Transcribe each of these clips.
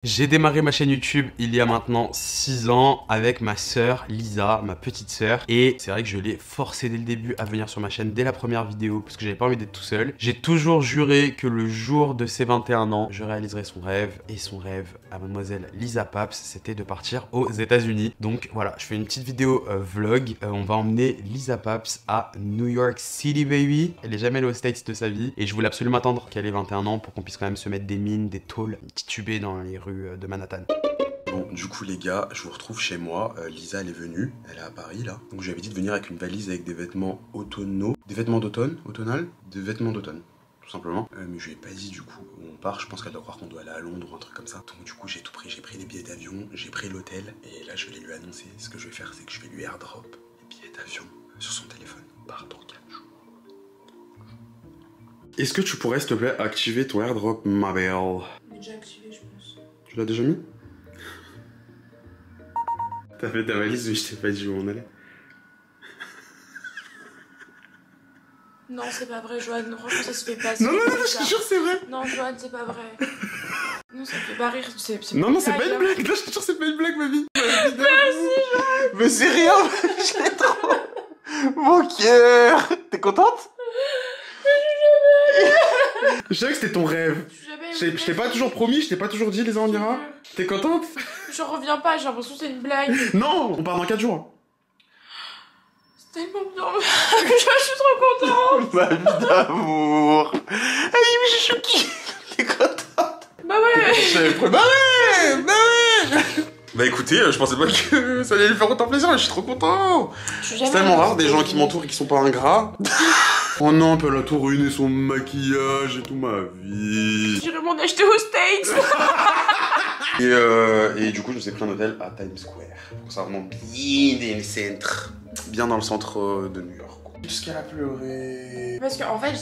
J'ai démarré ma chaîne YouTube il y a maintenant 6 ans avec ma sœur Lisa, ma petite sœur. Et c'est vrai que je l'ai forcé dès le début à venir sur ma chaîne dès la première vidéo parce que j'avais pas envie d'être tout seul. J'ai toujours juré que le jour de ses 21 ans, je réaliserais son rêve. Et son rêve à mademoiselle Lisa Paps, c'était de partir aux États-Unis. Donc voilà, je fais une petite vidéo vlog. On va emmener Lisa Paps à New York City, baby. Elle est jamais allée aux States de sa vie. Et je voulais absolument attendre qu'elle ait 21 ans pour qu'on puisse quand même se mettre des mines, des tôles, tituber dans les rues de Manhattan. Bon, du coup les gars, je vous retrouve chez moi. Lisa, elle est venue, elle est à Paris là. Donc j'avais dit de venir avec une valise avec des vêtements automnaux, des vêtements d'automne, automnal, des vêtements d'automne, tout simplement. Mais je lui ai pas dit du coup où on part. Je pense qu'elle doit croire qu'on doit aller à Londres ou un truc comme ça. Donc du coup j'ai tout pris, j'ai pris les billets d'avion, j'ai pris l'hôtel et là je vais lui annoncer. Ce que je vais faire, c'est que je vais lui airdrop les billets d'avion sur son téléphone. Part dans 4 jours. Est-ce que tu pourrais s'il te plaît activer ton airdrop, ma belle? Déjà activé, je pense. Tu l'as déjà mis? T'as fait ta valise mais je t'ai pas dit où on allait. Non, c'est pas vrai, Joanne. Franchement, ça se fait pas. Non, je te jure, c'est vrai. Non, Joanne, c'est pas vrai. Non, ça me fait pas rire. Non, c'est pas une blague. Non, je te jure, c'est pas une blague, ma vie. Merci, Joanne. Mais c'est rien. Je l'ai trop. Mon cœur. T'es contente? Je savais que c'était ton rêve. Je t'ai pas toujours promis, je t'ai pas toujours dit, Lisa, on ira. T'es contente? Je reviens pas, j'ai l'impression que c'est une blague. Non, on part dans 4 jours. C'est tellement bien. Je suis trop contente. Ma vie d'amour. Allez, mais je suis choquée. T'es contente? Bah ouais. J'avais préparé. Bah ouais. Bah écoutez, je pensais pas que ça allait lui faire autant plaisir, mais je suis trop content. C'est tellement rare des gens qui m'entourent et qui sont pas ingrats. Oh non, elle a tout ruiné son maquillage et tout, ma vie. J'irai m'en acheter aux States. Et du coup, je me suis pris un hôtel à Times Square. Donc ça vraiment bien dans le centre. Bien dans le centre de New York. Jusqu'à la pleurer. Parce qu'en fait,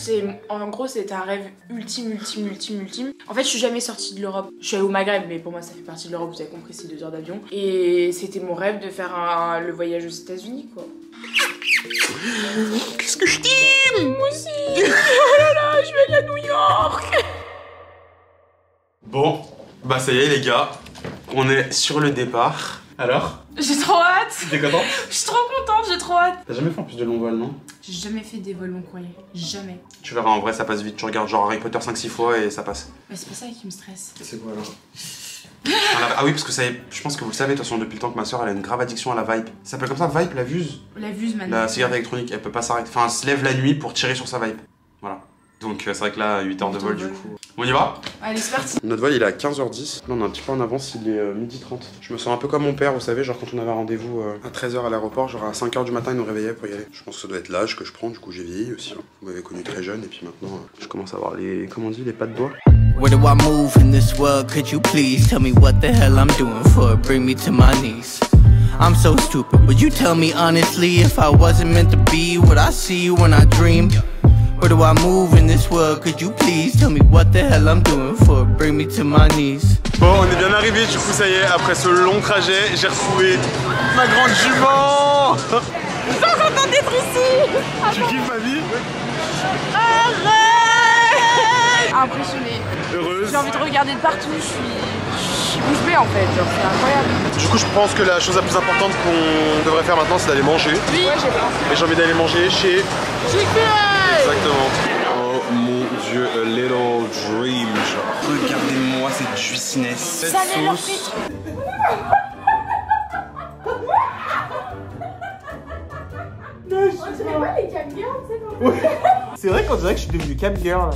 en gros, c'est un rêve ultime. En fait, je suis jamais sortie de l'Europe. Je suis allée au Maghreb, mais pour moi, ça fait partie de l'Europe, vous avez compris, c'est 2 heures d'avion. Et c'était mon rêve de faire le voyage aux États-Unis, quoi. Qu'est-ce que je t'aime? Moi aussi. Oh là là, je vais aller à New York. Bon, bah ça y est les gars, on est sur le départ. Alors? J'ai trop hâte. T'es content? Je suis trop contente, j'ai trop hâte. T'as jamais fait en plus de long vol, non? J'ai jamais fait des vols long courrier, jamais. Tu verras, en vrai ça passe vite, tu regardes genre Harry Potter 5-6 fois et ça passe. Bah c'est pas ça qui me stresse. C'est quoi alors? Ah oui, parce que ça y est, je pense que vous le savez de toute façon depuis le temps que ma soeur elle a une grave addiction à la vape. Ça s'appelle comme ça, vape, la vuse? La vuse maintenant. La cigarette électronique, elle peut pas s'arrêter. Enfin, elle se lève la nuit pour tirer sur sa vape. Voilà. Donc c'est vrai que là, 8 heures de vol du coup. On y va? Allez, c'est parti. Notre vol il est à 15h10. Là on est un petit peu en avance, il est 12h30. Je me sens un peu comme mon père, vous savez, genre quand on avait rendez-vous à 13h à l'aéroport, genre à 5h du matin il nous réveillait pour y aller. Je pense que ça doit être l'âge que je prends, du coup j'ai vieilli aussi. Vous m'avez connu très jeune et puis maintenant je commence à avoir les, comment on dit, les pas de doigts. Where do I move in this world? Could you please tell me what the hell I'm doing for it? Bring me to my knees. I'm so stupid, would you tell me honestly if I wasn't meant to be what I see when I dream? Where do I move in this world? Could you please tell me what the hell I'm doing for it? Bring me to my knees. Bon, on est bien arrivé, du coup ça y est, après ce long trajet, j'ai retrouvé ma grande jument. Je suis trop contente d'être ici. Tu kiffes ma vie? Arrête. Impressionnée. Heureuse? J'ai envie de regarder de partout, je suis bouche bée en fait, genre c'est incroyable. Du coup je pense que la chose la plus importante qu'on devrait faire maintenant c'est d'aller manger. Oui, ouais, j'ai pensé. Et j'ai envie d'aller manger chez... Exactement. Oh mon dieu, a little dream, genre. Regardez-moi cette juicinesse. Cette sauce. C'est vrai qu'on dirait que je suis devenu cam girl.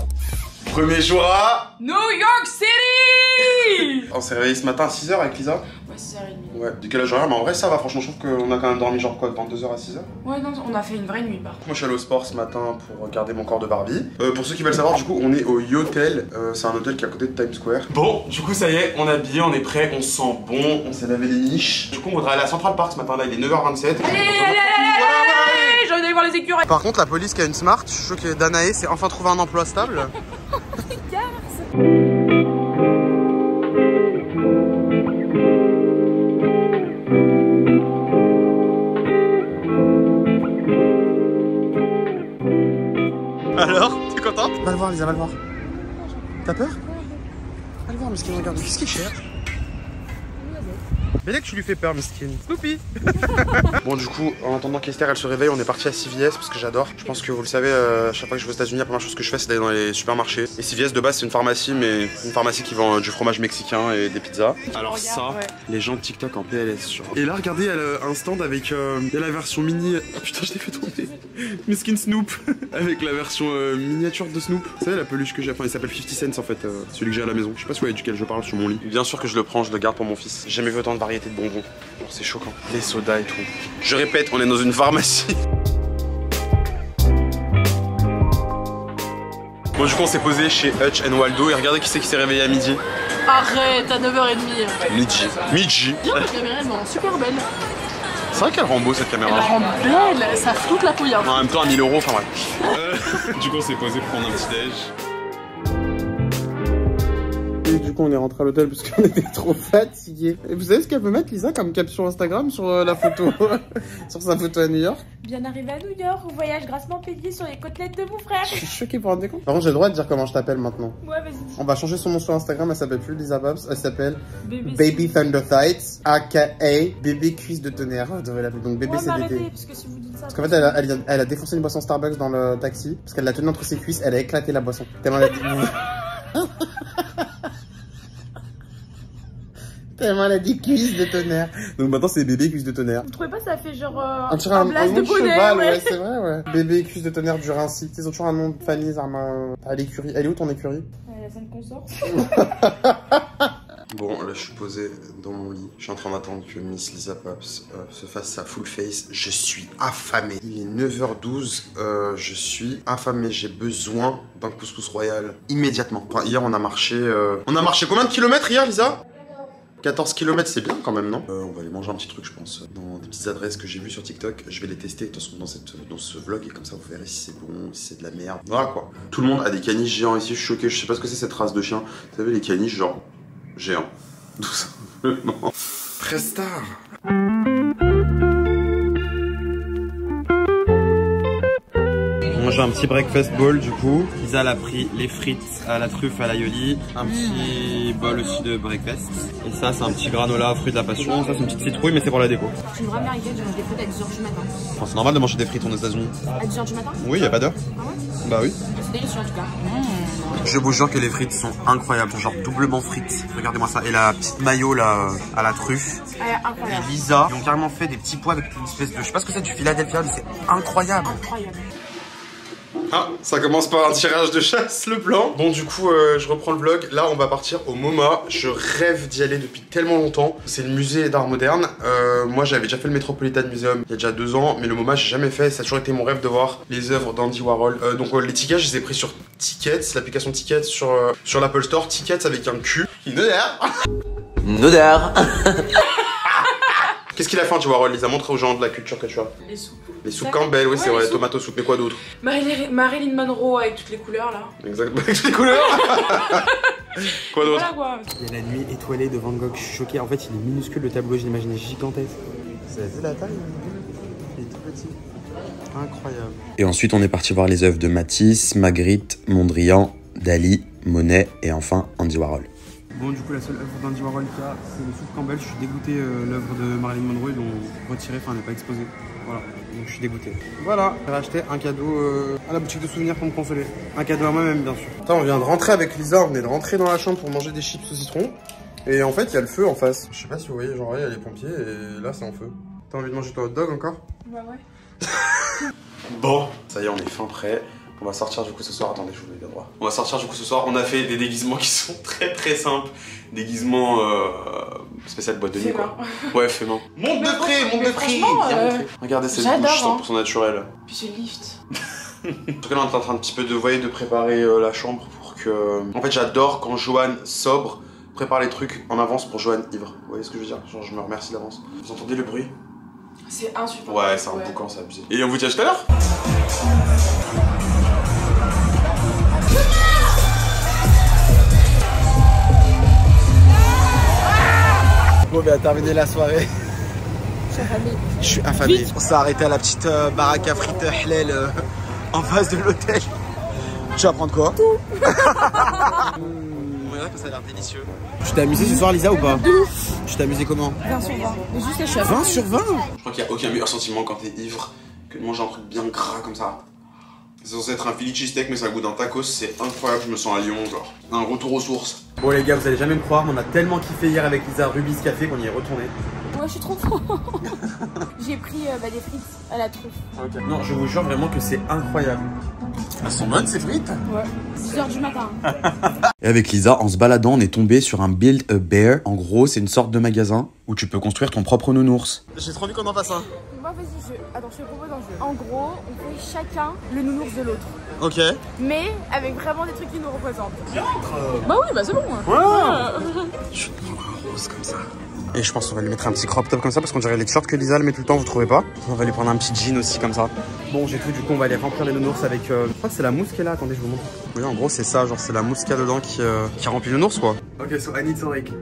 Premier jour à... New York City. On s'est réveillé ce matin à 6h avec Lisa. Ouais, 6h30. Ouais, décalage horaire, mais en vrai ça va, franchement je trouve qu'on a quand même dormi genre quoi, de 22h à 6h. Ouais, non, on a fait une vraie nuit par contre. Moi je suis allé au sport ce matin pour garder mon corps de Barbie. Pour ceux qui veulent savoir, du coup on est au Yotel, c'est un hôtel qui est à côté de Times Square. Bon, du coup ça y est, on est habillé, on est prêt, on se sent bon, on s'est lavé les niches. Du coup on voudrait aller à Central Park ce matin là, il est 9h27. Allez, j'ai envie d'aller voir les écureuils. Par contre la police qui a une smart, je suis sûr que Danae s'est enfin trouvé un emploi stable. Alors, t'es contente? Va le voir Lisa, va le voir. T'as peur? Va le voir, mais ce qu'il regarde, qu'est-ce qu'il cherche? Mais là que tu lui fais peur, Miskin. Snoopy. Bon, du coup, en attendant qu'Esther elle se réveille, on est parti à CVS parce que j'adore. Je pense que vous le savez, chaque fois que je vais aux États-Unis, la première chose que je fais, c'est d'aller dans les supermarchés. Et CVS de base, c'est une pharmacie, mais une pharmacie qui vend du fromage mexicain et des pizzas. Alors, ça, les gens de TikTok en PLS. Genre. Et là, regardez, elle a un stand avec il y a la version mini. Oh, putain, je l'ai fait tomber. Miskin Snoop. Avec la version miniature de Snoop. Vous savez, la peluche que j'ai. Enfin, il s'appelle 50 cents en fait, celui que j'ai à la maison. Je sais pas si vous voyez duquel je parle sur mon lit. Bien sûr que je le prends, je le garde pour mon fils. J'ai jamais vu autant de variétés de bonbons. C'est choquant. Les sodas et tout. Je répète, on est dans une pharmacie. Bon, du coup, on s'est posé chez Hutch and Waldo et regardez qui c'est qui s'est réveillé à midi. Arrête, à 9h30. Midi. Midi. La caméra elle me rend super belle. C'est vrai qu'elle rend beau cette Elle caméra. la rend belle, ça floute la couille. Hein. En même temps, à 1000 €, enfin bref. Du coup, on s'est posé pour prendre un petit déj. Et du coup, on est rentré à l'hôtel parce qu'on était trop fatigués. Et vous savez ce qu'elle peut mettre, Lisa, comme caption Instagram sur la photo, sur sa photo à New York? Bien arrivé à New York, voyage grassement payé sur les côtelettes de mon frère. Je suis choquée pour rendre compte. Par contre, j'ai le droit de dire comment je t'appelle maintenant. Ouais, vas-y. On va changer son nom sur Instagram, elle s'appelle plus Lisa Babs, elle s'appelle Baby Thunder Thighs, aka Bébé Cuisse de Tonnerre. Vous devez l'appeler, donc bébé CDT. Parce que si vous dites ça. Parce qu'en fait, elle a défoncé une boisson Starbucks dans le taxi, parce qu'elle l'a tenue entre ses cuisses, elle a éclaté la boisson. Tellement elle a dit... Tellement elle a dit cuisse de tonnerre. Donc maintenant c'est bébé cuisse de tonnerre. Vous trouvez pas ça fait genre un blast de bonnet, cheval, ouais, c'est vrai, ouais. Bébé cuisse de tonnerre du Rincy. Ils ont toujours un nom de famille, à l'écurie. Elle est où ton écurie? La scène consort. Bon, là je suis posé dans mon lit. Je suis en train d'attendre que Miss Lisa Paps se fasse sa full face. Je suis affamé. Il est 9h12. Je suis affamé. J'ai besoin d'un couscous royal immédiatement. Enfin, hier on a marché. On a marché combien de kilomètres hier, Lisa? 14 km, c'est bien quand même, non? On va aller manger un petit truc, je pense, dans des petites adresses que j'ai vues sur TikTok. Je vais les tester de toute façon dans ce vlog et comme ça vous verrez si c'est bon, si c'est de la merde. Voilà quoi. Tout le monde a des caniches géants ici, je suis choqué. Je sais pas ce que c'est cette race de chien. Vous savez, les caniches genre géants. Tout simplement. Prestar. J'ai un petit breakfast bowl du coup. Lisa elle a pris les frites à la truffe à l'aioli, un petit bol aussi de breakfast. Et ça c'est un petit granola fruit de la passion. Ça c'est une petite citrouille mais c'est pour la déco. Je suis une vraie américaine, je mange des frites à 10h du matin. Enfin, c'est normal de manger des frites aux États-Unis. À 10h du matin? Oui, y a pas d'heure. Ah ouais? Bah oui. C'est délicieux en tout cas. Je vous jure que les frites sont incroyables, genre doublement frites. Regardez-moi ça. Et la petite mayo là à la truffe. Incroyable. Et Lisa, ils ont carrément fait des petits pois avec une espèce de, je sais pas ce que c'est, du Philadelphia, mais c'est incroyable. Incroyable. Ah, ça commence par un tirage de chasse, le plan. Bon, du coup, je reprends le vlog. Là, on va partir au MoMA. Je rêve d'y aller depuis tellement longtemps. C'est le musée d'art moderne. Moi, j'avais déjà fait le Metropolitan Museum il y a déjà 2 ans. Mais le MoMA, j'ai jamais fait. Ça a toujours été mon rêve de voir les œuvres d'Andy Warhol. Donc, les tickets, je les ai pris sur Tickets, l'application Tickets sur l'Apple Store. Tickets avec un Q. Nodar. Qu'est-ce qu'il a fait, Andy Warhol? Lisa, montre aux gens de la culture que tu as. Les soupes. Les soupes Campbell, oui, c'est vrai. les soupes. Tomato soupe. Et quoi d'autre? Marilyn Monroe avec toutes les couleurs là. Exactement. Avec toutes les couleurs. Quoi d'autre? Voilà quoi. Il y a la nuit étoilée de Van Gogh, je suis choqué. En fait, il est minuscule le tableau, je l'imaginais gigantesque. Vous avez vu la taille? Il est tout petit. Incroyable. Et ensuite, on est parti voir les œuvres de Matisse, Magritte, Mondrian, Dali, Monet et enfin Andy Warhol. Bon, du coup, la seule œuvre d'Andy Warhol qu'il y a, c'est les soupes Campbell. Je suis dégoûté, l'œuvre de Marilyn Monroe, ils l'ont retirée, enfin, elle n'est pas exposée. Voilà, donc je suis dégoûté. Voilà, j'ai acheté un cadeau à la boutique de souvenirs pour me consoler. Un cadeau à moi-même, bien sûr. Attends, on vient de rentrer avec Lisa, on venait de rentrer dans la chambre pour manger des chips au citron. Et en fait, il y a le feu en face. Je sais pas si vous voyez, genre, il y a les pompiers et là, c'est en feu. T'as envie de manger ton hot dog encore? Bah ouais. Bon, ça y est, on est fin prêt. On va sortir du coup ce soir. Attendez, je vous mets bien droit. On va sortir du coup ce soir. On a fait des déguisements qui sont très très simples. Déguisements spécial boîte de nuit quoi. Ouais, fait main. Monte de près, monte de près. Regardez cette bouche 100% naturelle. Puis ce lift. En tout cas, là, on est en train un petit peu de préparer la chambre pour que. En fait, j'adore quand Johan sobre prépare les trucs en avance pour Johan ivre. Vous voyez ce que je veux dire? Genre, je me remercie d'avance. Vous entendez le bruit? C'est insupportable. Ouais, c'est un boucan, c'est abusé. Et on vous dit à tout à l'heure. Bon, on a terminé la soirée. Je suis affamé. On s'est arrêté à la petite baraque à frites halal en face de l'hôtel. Tu vas prendre quoi? Tout. Regarde que ça a l'air délicieux. Tu t'es amusé ce soir, Lisa, ou pas? Tu Tu t'es amusé comment? 20 sur 20. Mais juste les chefs. 20 sur 20? Je crois qu'il n'y a aucun meilleur sentiment quand t'es ivre que de manger un truc bien gras comme ça. C'est censé être un Philly cheesesteak mais ça a le goût d'un tacos, c'est incroyable, je me sens à Lyon genre. Un retour aux sources. Bon les gars, vous allez jamais me croire, mais on a tellement kiffé hier avec Lisa Rubis Café qu'on y est retourné. Moi je suis trop fort. J'ai pris des frites à la truffe. Okay. Non, je vous jure vraiment que c'est incroyable. Elles sont bonnes ces frites? Ouais. 10h du matin. Et avec Lisa, en se baladant, on est tombé sur un Build a Bear. En gros, c'est une sorte de magasin où tu peux construire ton propre nounours. J'ai trop envie qu'on en fasse un. Moi vas-y, attends, je te propose un jeu. En gros, on fait chacun le nounours de l'autre. Ok. Mais avec vraiment des trucs qui nous représentent. Bah oui, bah c'est bon. Ouais. Je vais prendre un rose comme ça. Et je pense qu'on va lui mettre un petit crop top comme ça parce qu'on dirait les t-shirts que Lisa elle met tout le temps, vous trouvez pas? On va lui prendre un petit jean aussi comme ça. Bon, j'ai tout, du coup on va aller remplir les nounours avec... je crois que c'est la mousse qui est là, attendez je vous montre. Oui, en gros c'est ça, genre c'est la mousse qu'il y a dedans qui remplit le nounours quoi. Ok, so I need to like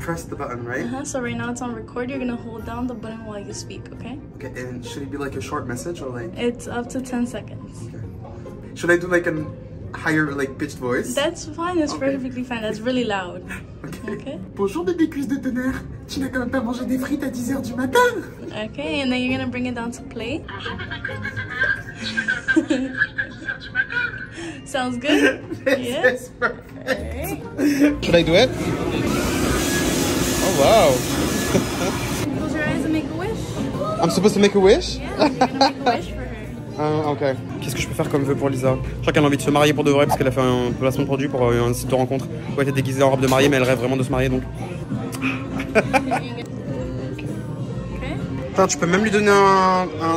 press the button, right? So right now it's on record, you're gonna hold down the button while you speak, okay? Okay, and should it be like a short message or like... It's up to 10 seconds. Okay. Should I do like a higher like pitched voice? That's fine, that's perfectly fine, that's really loud. Okay. Bonjour bébé cuisse de tonnerre, tu n'as quand même pas mangé des frites à 10h du matin? Okay, and then you're gonna bring it down to play. Sounds good? Yes, perfect. Should I do it? Oh wow. Close your eyes and make a wish. I'm supposed to make a wish? Yeah, you're gonna make a wish for her. Ok. Qu'est-ce que je peux faire comme vœu pour Lisa? Je crois qu'elle a envie de se marier pour de vrai parce qu'elle a fait un placement de produit pour un site de rencontre où elle était déguisée en robe de mariée mais elle rêve vraiment de se marier donc. Attends, tu peux même lui donner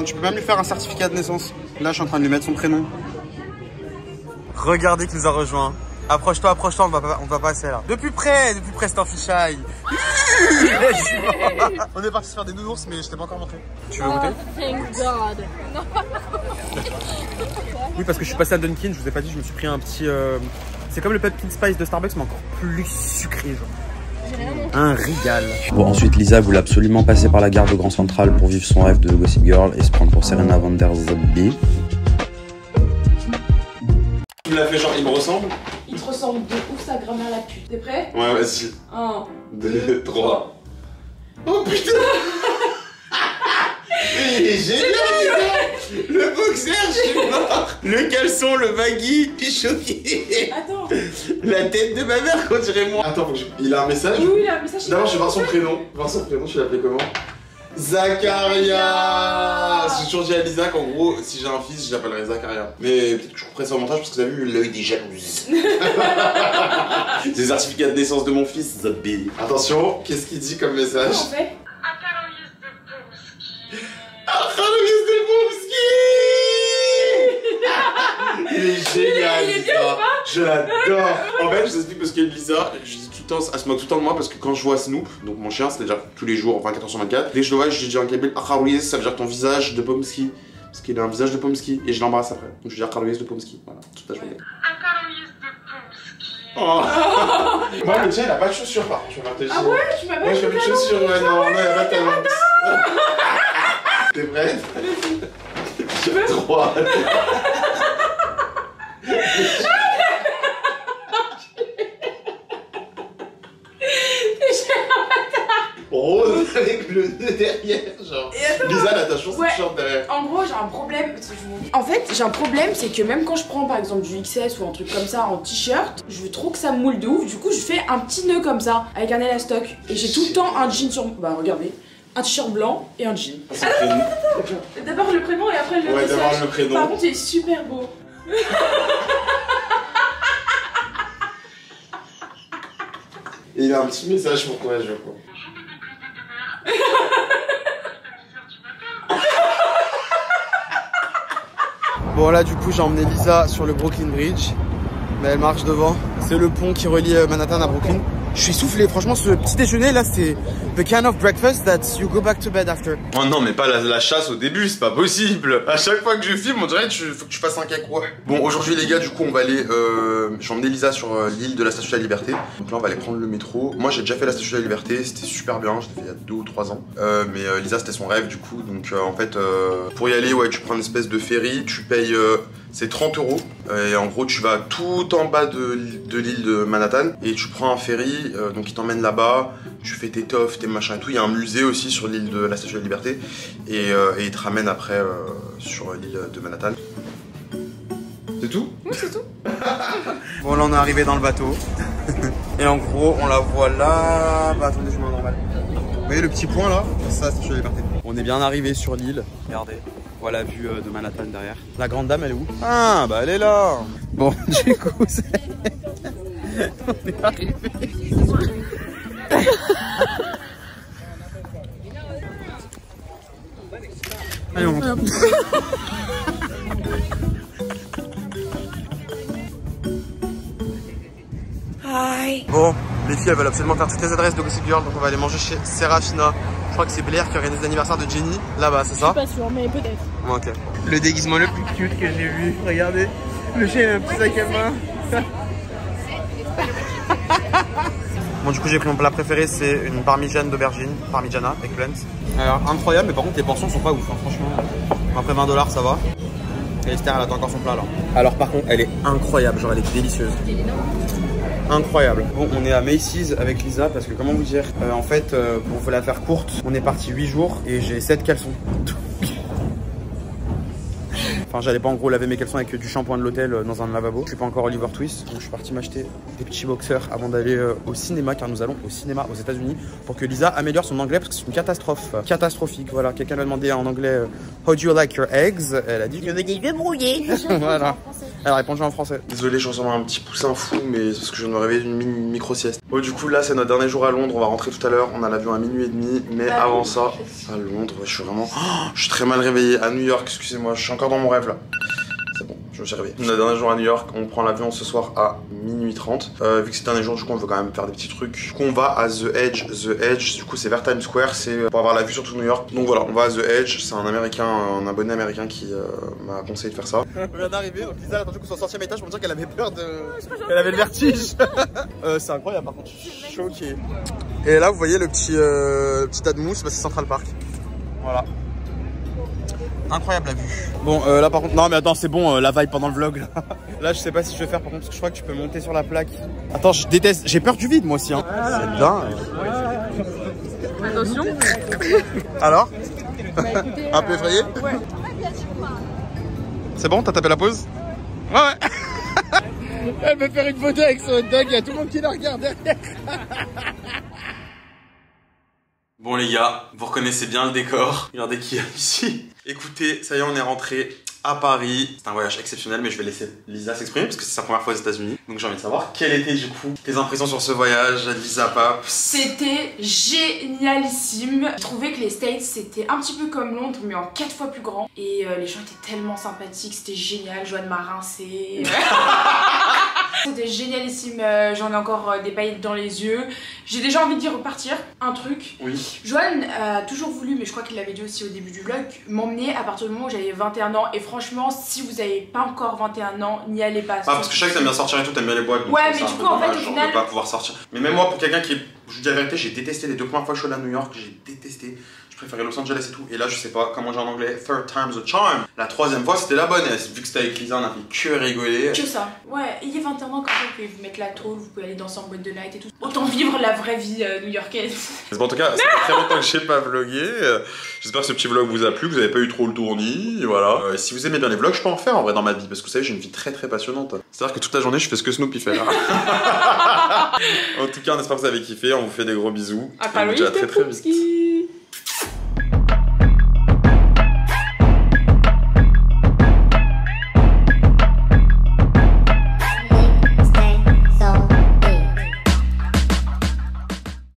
tu peux même lui faire un certificat de naissance. Là, je suis en train de lui mettre son prénom. Regardez qui nous a rejoint. Approche-toi, on va passer là. De plus près, c'est un fichaille. On est parti se faire des nounours, mais je t'ai pas encore montré. Tu veux goûter? Thank God. Oui, parce que je suis passé à Dunkin', je vous ai pas dit, je me suis pris un petit... C'est comme le pumpkin spice de Starbucks, mais encore plus sucré, genre. Un régal. Bon, ensuite, Lisa voulait absolument passer par la gare de Grand Central pour vivre son rêve de Gossip Girl et se prendre pour Serena van der Zalby. Tu me l'as fait genre, il me ressemble? Il te ressemble de ouf sa grammaire la pute. T'es prêt? Ouais, vas-y. 1, 2, 3. Oh putain! Il est génial! Le boxer, je suis mort! Le caleçon, le baggy, je suis choqué! Attends! La tête de ma mère, qu'on dirait moi! Attends, il a un message? Oui, il a un message. D'abord, je vais voir son prénom. Tu l'appelais comment? Zacharia! J'ai toujours dit à Lisa qu'en gros, si j'ai un fils, je l'appellerai Zacharia. Mais peut-être que je couperai ça au montage parce que vous avez vu l'œil des jalouses. C'est le certificat de naissance de mon fils, Zabi. Attention, qu'est-ce qu'il dit comme message? Comment on fait? Akaroïs de Pomski! Il est génial, il est Lisa. bien ou pas? Je l'adore. En fait, je vous explique parce que Lisa, je dis tout le temps, elle se moque tout le temps de moi parce que quand je vois Snoop, donc mon chien, c'est-à-dire tous les jours, 24h sur 24, dès que je le vois, je dis en kabyle Akaroïs, ça veut dire ton visage de Pomski. Parce qu'il a un visage de Pomski et je l'embrasse après. Donc je dis Akaroïs de Pomski. Voilà, toute la journée. Oh. Moi, le tien, il a pas de chaussures par contre. Ah ouais, tu m'as pas moi, je fais plus de chaussures. Ouais, non, il a pas de talent. T'es prête? Tu veux? 3. Rose avec le nœud derrière, genre. Lisa, elle a ta chance de t-shirt derrière. En gros, j'ai un problème. En fait, j'ai un problème, c'est que même quand je prends par exemple du XS ou un truc comme ça en t-shirt, je veux trop que ça me moule de ouf. Du coup, je fais un petit nœud comme ça avec un élastoc. Et j'ai tout le temps un jean sur. Bah, regardez. Un t-shirt blanc et un jean. D'abord le prénom et après le message. d'abord le prénom. Par contre, il est super beau. Et il a un petit message pour toi, je crois. Bon là du coup j'ai emmené Lisa sur le Brooklyn Bridge. Mais elle marche devant. C'est le pont qui relie Manhattan à Brooklyn. Je suis soufflé, franchement ce petit déjeuner là c'est the kind of breakfast that you go back to bed after. Oh non mais pas la chasse au début, c'est pas possible. À chaque fois que je filme on dirait que faut que tu fasses un cacao. Bon aujourd'hui les gars du coup on va aller, j'ai emmené Lisa sur l'île de la Statue de la Liberté. Donc là on va aller prendre le métro. Moi j'ai déjà fait la Statue de la Liberté, c'était super bien, je l'ai fait il y a 2 ou 3 ans. Mais Lisa c'était son rêve du coup, donc en fait pour y aller ouais tu prends une espèce de ferry, tu payes C'est 30 €. Et en gros, tu vas tout en bas de l'île de Manhattan et tu prends un ferry, donc il t'emmène là-bas. Tu fais tes toffs, tes machins et tout. Il y a un musée aussi sur l'île de la Statue de la Liberté. Et il te ramène après sur l'île de Manhattan. C'est tout? Oui, c'est tout. Bon, là on est arrivé dans le bateau. Et en gros, on la voit là. Bah attendez, je mets en normal. Vous voyez le petit point là? C'est ça, la Statue de la Liberté. On est bien arrivé sur l'île. Regardez. Voilà la vue de Manhattan derrière. La grande dame, elle est où? Ah, bah elle est là. Bon, du coup, c'est... on est arrivé. Allez, on monte. Hi. Bon, les filles elles veulent absolument faire toutes les adresses de Gossip Girl, donc on va aller manger chez Serafina. Je crois que c'est Blair qui organise l'anniversaire de Jenny, là-bas, c'est ça? Je suis pas sûre, mais peut-être. Bon, ok. Le déguisement le plus cute que j'ai vu, regardez. Le chien a un petit sac à main. Bon, du coup, j'ai pris mon plat préféré, c'est une parmigiane d'aubergine, parmigiana, eggplant. Alors, incroyable, mais par contre, les portions sont pas ouf, hein, franchement. Après 20 $, ça va. Et Esther, elle attend encore son plat là. Alors, par contre, elle est incroyable, genre, elle est délicieuse. Incroyable. Bon, on est à Macy's avec Lisa parce que, comment vous dire, en fait, pour vous la faire courte, on est parti 8 jours et j'ai 7 caleçons. Enfin, j'allais pas en gros laver mes caleçons avec du shampoing de l'hôtel dans un lavabo. Je suis pas encore Oliver Twist, donc je suis parti m'acheter des petits boxers avant d'aller au cinéma, car nous allons au cinéma aux États-Unis pour que Lisa améliore son anglais parce que c'est une catastrophe. Catastrophique, voilà. Quelqu'un lui a demandé en anglais How do you like your eggs? Elle a dit je veux des œufs brouillés. Voilà. Elle a répondu en français. Désolé, je ressemble à un petit poussin fou, mais c'est parce que je viens de me réveiller d'une micro-sieste. Bon, du coup, là, c'est notre dernier jour à Londres. On va rentrer tout à l'heure. On a l'avion à 12h30. Mais avant ça, à Londres, je suis vraiment. Oh, je suis très mal réveillé. À New York, excusez-moi, je suis encore dans mon rêve là. C'est bon, je me suis réveillé. Notre dernier jour à New York, on prend l'avion ce soir à 12h30. Vu que c'est le dernier jour, du coup, on veut quand même faire des petits trucs. Du coup, on va à The Edge. The Edge, du coup, c'est vers Times Square. C'est pour avoir la vue sur tout New York. Donc voilà, on va à The Edge. C'est un américain, un abonné américain qui m'a conseillé de faire ça. On vient d'arriver, donc Lisa a attendu qu'on soit au 100e étage pour dire qu'elle avait peur de. Elle avait le vertige. C'est incroyable, par contre. Je suis choqué. Et là, vous voyez le petit tas de mousse, bah, c'est Central Park. Voilà. Incroyable la vue. Bon, là par contre, non mais attends, c'est bon, la vibe pendant le vlog. Là. Là, je sais pas si je vais faire par contre, parce que je crois que tu peux monter sur la plaque. Attends, je déteste, j'ai peur du vide moi aussi. Hein. C'est dingue. Attention. Alors un peu effrayé? Ouais. C'est bon, t'as tapé la pause? Ouais. Elle veut faire une photo avec son hot dog, il y a tout le monde qui la regarde derrière. Bon les gars, vous reconnaissez bien le décor. Regardez qui est ici. Écoutez, ça y est, on est rentré à Paris. C'est un voyage exceptionnel, mais je vais laisser Lisa s'exprimer parce que c'est sa première fois aux États-Unis. Donc j'ai envie de savoir quelles étaient du coup tes impressions sur ce voyage, Lisa Pape. C'était génialissime. Je trouvais que les States c'était un petit peu comme Londres mais en 4 fois plus grand. Et les gens étaient tellement sympathiques, c'était génial. Joanne m'a rincé. C'était génialissime, j'en ai encore des paillettes dans les yeux. J'ai déjà envie d'y repartir. Un truc. Oui. Joanne a toujours voulu, mais je crois qu'il l'avait dit aussi au début du vlog, m'emmener à partir du moment où j'avais 21 ans. Et franchement, si vous avez pas encore 21 ans, n'y allez pas. Ah, parce que je sais que t'aimes bien sortir et tout, t'aimes bien les boîtes. Ouais, mais du coup, en fait, au final. De pas pouvoir sortir. Mais même moi, pour quelqu'un qui est. Je vous dis la vérité, j'ai détesté les 2 premières fois que je suis allé à New York, j'ai détesté. Je préférais Los Angeles et tout. Et là, je sais pas comment dire en anglais, third time's a charm. La 3e fois, c'était la bonne. Et vu que c'était avec Lisa, on a fait que rigoler. Que ça. Ouais, ayez 21 ans, comme ça, vous pouvez vous mettre la tôle, vous pouvez aller danser en boîte de night et tout. Autant vivre la vraie vie new-yorkaise. En tout cas, ça fait très longtemps que j'ai pas vlogué. J'espère que ce petit vlog vous a plu, que vous avez pas eu trop le tournis. Voilà. Si vous aimez bien les vlogs, je peux en faire en vrai dans ma vie. Parce que vous savez, j'ai une vie très très passionnante. C'est-à-dire que toute la journée, je fais ce que Snoopy fait là. En tout cas, on espère que vous avez kiffé. On vous fait des gros bisous. À très vite.